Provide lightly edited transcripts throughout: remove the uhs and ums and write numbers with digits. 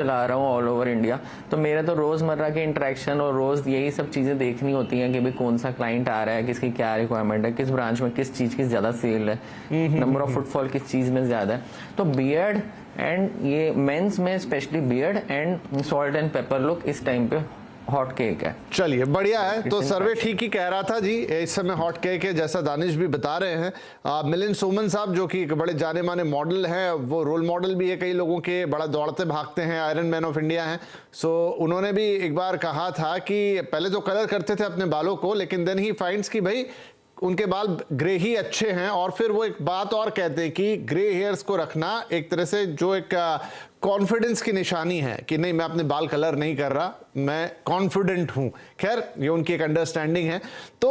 चला रहा हूँ ऑल ओवर इंडिया, तो मेरे तो रोजमर्रा के इंटरेक्शन और रोज यही सब चीजें देखनी होती हैं कि भाई कौन सा क्लाइंट आ रहा है, किसकी क्या रिक्वायरमेंट है, किस ब्रांच में किस चीज की ज्यादा सेल है, नंबर ऑफ फुटफॉल किस चीज में ज्यादा है। तो बियर्ड एंड ये मेंस में specially beard and salt and paper look इस टाइम पे हॉट केक है। चलिए बढ़िया है, तो सर्वे ठीक ही कह रहा था जी, इस समय हॉट केक है जैसा दानिश भी बता रहे हैं। मिलिंद सोमन साहब जो कि एक बड़े जाने माने मॉडल हैं, वो रोल मॉडल भी है कई लोगों के, बड़ा दौड़ते भागते हैं, आयरन मैन ऑफ इंडिया हैं। सो उन्होंने भी एक बार कहा था कि पहले तो कलर करते थे अपने बालों को, लेकिन देन ही फाइंड्स कि भाई उनके बाल ग्रे ही अच्छे हैं। और फिर वो एक बात और कहते हैं कि ग्रे हेयर्स को रखना एक तरह से जो एक कॉन्फिडेंस की निशानी है कि नहीं मैं अपने बाल कलर नहीं कर रहा, मैं कॉन्फिडेंट हूं। खैर ये उनकी एक अंडरस्टैंडिंग है। तो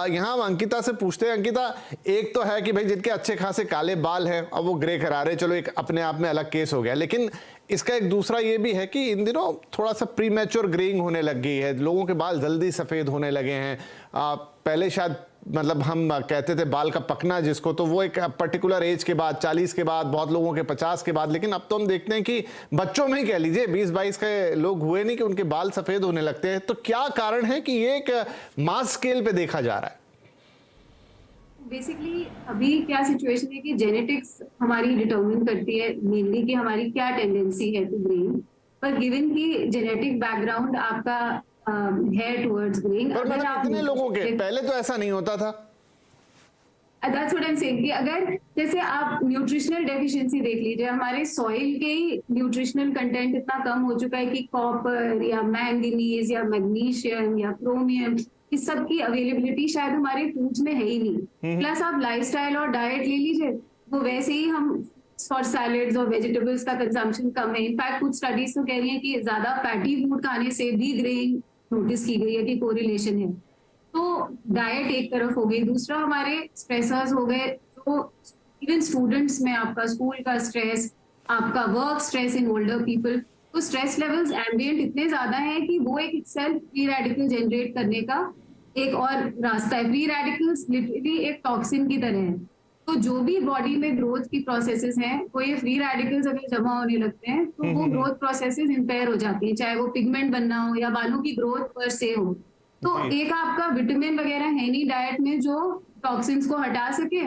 यहां हम अंकिता से पूछते हैं, अंकिता एक तो है कि भाई जिनके अच्छे खासे काले बाल हैं अब वो ग्रे करा रहे, चलो एक अपने आप में अलग केस हो गया, लेकिन इसका एक दूसरा ये भी है कि इन दिनों थोड़ा सा प्रीमैच्योर ग्रेइंग होने लग गई है, लोगों के बाल जल्दी सफेद होने लगे हैं। पहले शायद मतलब हम कहते थे बाल का पकना जिसको, तो वो एक पर्टिकुलर एज के बाद 40 के बाद, बहुत लोगों के 50 के बाद, लेकिन अब तो हम देखते हैं कि बच्चों में ही कह लीजिए 20-22 के लोग हुए नहीं कि उनके बाल सफेद होने लगते हैं। तो क्या कारण है कि ये एक मास स्केल पे देखा जा रहा है? बेसिकली अभी क्या सिचुएशन है कि जेनेटिक्स हमारी डिटरमिन करती है मेनली कि हमारी क्या टेंडेंसी है टू ग्रेइंग, पर गिवन की जेनेटिक बैकग्राउंड आपका है टुवर्ड्स ग्रेइंग। पर मैंने कितने लोगों के पहले तो ऐसा नहीं होता था। That's what I'm saying कि अगर जैसे आप न्यूट्रिशनल डेफिशिएंसी देख लीजिए, हमारे सॉइल के ही न्यूट्रिशनल कंटेंट इतना कम हो चुका है कि कॉपर या मैंगनीज या मैग्नीशियम या क्रोमियम इस सब की अवेलेबिलिटी शायद हमारे फूड्स में है ही नहीं। प्लस आप लाइफस्टाइल और डाइट ले लीजिए, वो वैसे ही हम फॉर सैलेड्स और वेजिटेबल्स का कंजम्पशन कम है। इनफैक्ट कुछ स्टडीज तो कह रही है कि ज्यादा फैटी फूड खाने से भी ग्रेइंग नोटिस की गई है कि कोरिलेशन है। तो डाइट एक तरफ हो गई, दूसरा हमारे स्ट्रेसर्स हो गए, तो इवन स्टूडेंट्स में आपका स्कूल का स्ट्रेस, आपका work stress in older people, तो स्ट्रेस लेवल्स एम्बिएंट इतने ज्यादा हैं कि वो एक इटसेल्फ फ्री रेडिकल जनरेट करने का एक और रास्ता है। फ्री रेडिकल्स लिटरली एक टॉक्सिन की तरह है, तो जो भी बॉडी में ग्रोथ की प्रोसेसेस हैं, वो ये फ्री रेडिकल्स अगर जमा होने लगते हैं तो वो ग्रोथ प्रोसेसेस इम्पेयर हो जाती है, चाहे वो पिगमेंट बनना हो या बालों की ग्रोथ पर से हो। तो एक आपका विटामिन वगैरह है नहीं डाइट में जो टॉक्सिन्स को हटा सके,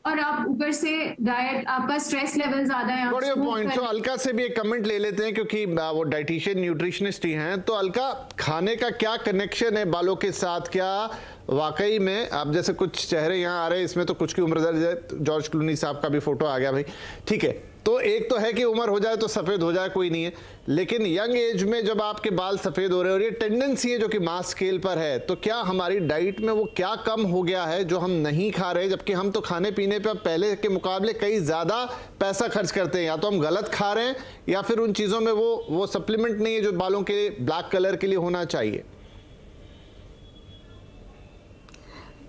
और आप ऊपर से डाइट आपका स्ट्रेस लेवल ज्यादा है। बढ़िया पॉइंट। तो अलका से भी एक कमेंट ले लेते हैं क्योंकि वो डाइटिशियन न्यूट्रिशनिस्ट ही हैं। तो अलका, खाने का क्या कनेक्शन है बालों के साथ? क्या वाकई में आप जैसे कुछ चेहरे यहाँ आ रहे हैं, इसमें तो कुछ की उम्र, जॉर्ज क्लूनी साहब का भी फोटो आ गया भाई, ठीक है, तो एक तो है कि उम्र हो जाए तो सफेद हो जाए कोई नहीं है, लेकिन यंग एज में जब आपके बाल सफेद हो रहे हैं और ये टेंडेंसी है जो कि मास स्केल पर है, तो क्या हमारी डाइट में वो क्या कम हो गया है जो हम नहीं खा रहे, जबकि हम तो खाने पीने पे पहले के मुकाबले कई ज्यादा पैसा खर्च करते हैं? या तो हम गलत खा रहे हैं या फिर उन चीजों में वो सप्लीमेंट नहीं है जो बालों के ब्लैक कलर के लिए होना चाहिए।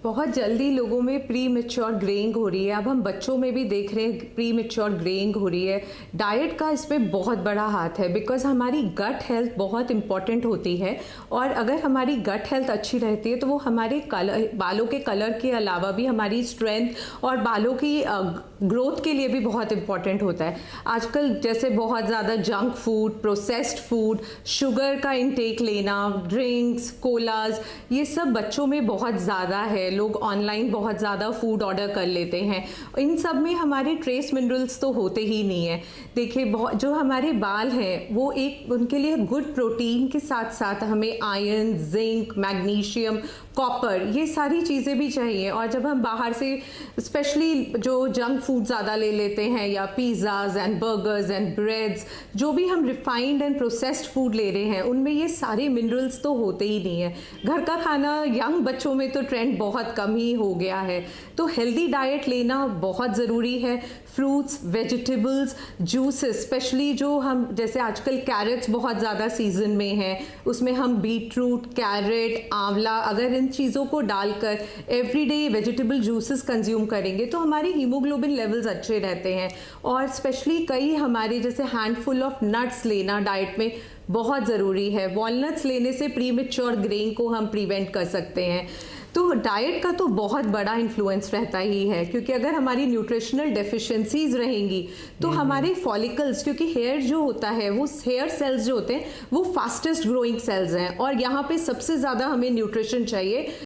बहुत जल्दी लोगों में प्री मैच्योर ग्रेइंग हो रही है। अब हम बच्चों में भी देख रहे हैं प्री मैच्योर ग्रेइंग हो रही है। डाइट का इसमें बहुत बड़ा हाथ है, बिकॉज हमारी गट हेल्थ बहुत इंपॉर्टेंट होती है, और अगर हमारी गट हेल्थ अच्छी रहती है तो वो हमारे कलर, बालों के कलर के अलावा भी हमारी स्ट्रेंथ और बालों की ग्रोथ के लिए भी बहुत इंपॉर्टेंट होता है। आजकल जैसे बहुत ज़्यादा junk food, processed food, sugar का इंटेक लेना, ड्रिंक्स, कोलाज, ये सब बच्चों में बहुत ज़्यादा है। लोग ऑनलाइन बहुत ज़्यादा फूड ऑर्डर कर लेते हैं, इन सब में हमारे ट्रेस मिनरल्स तो होते ही नहीं है। देखिए बहुत जो हमारे बाल हैं वो एक उनके लिए गुड प्रोटीन के साथ साथ हमें आयरन, जिंक, मैग्नीशियम, कॉपर, ये सारी चीज़ें भी चाहिए। और जब हम बाहर से स्पेशली जो जंक फूड ज़्यादा ले लेते हैं, या pizzas and burgers and breads, जो भी हम रिफाइंड एंड प्रोसेस्ड फूड ले रहे हैं, उनमें ये सारे मिनरल्स तो होते ही नहीं है। घर का खाना यंग बच्चों में तो ट्रेंड बहुत कम ही हो गया है, तो हेल्दी डाइट लेना बहुत ज़रूरी है। फ्रूट्स, वेजिटेबल्स, जूसेस, स्पेशली जो हम जैसे आजकल कैरेट्स बहुत ज़्यादा सीजन में हैं, उसमें हम बीटरूट, कैरेट, आंवला, अगर इन चीज़ों को डालकर एवरीडे वेजिटेबल जूसेस कंज्यूम करेंगे तो हमारी हीमोग्लोबिन लेवल्स अच्छे रहते हैं। और स्पेशली कई हमारे जैसे हैंडफुल ऑफ नट्स लेना डाइट में बहुत ज़रूरी है। वॉलनट्स लेने से प्री मैच्योर ग्रेइंग को हम प्रिवेंट कर सकते हैं। तो डाइट का तो बहुत बड़ा इन्फ्लुएंस रहता ही है, क्योंकि अगर हमारी न्यूट्रिशनल डेफिशिएंसीज रहेंगी तो हमारे फॉलिकल्स, क्योंकि हेयर जो होता है वो हेयर सेल्स जो होते हैं वो फास्टेस्ट ग्रोइंग सेल्स हैं और यहाँ पे सबसे ज़्यादा हमें न्यूट्रिशन चाहिए।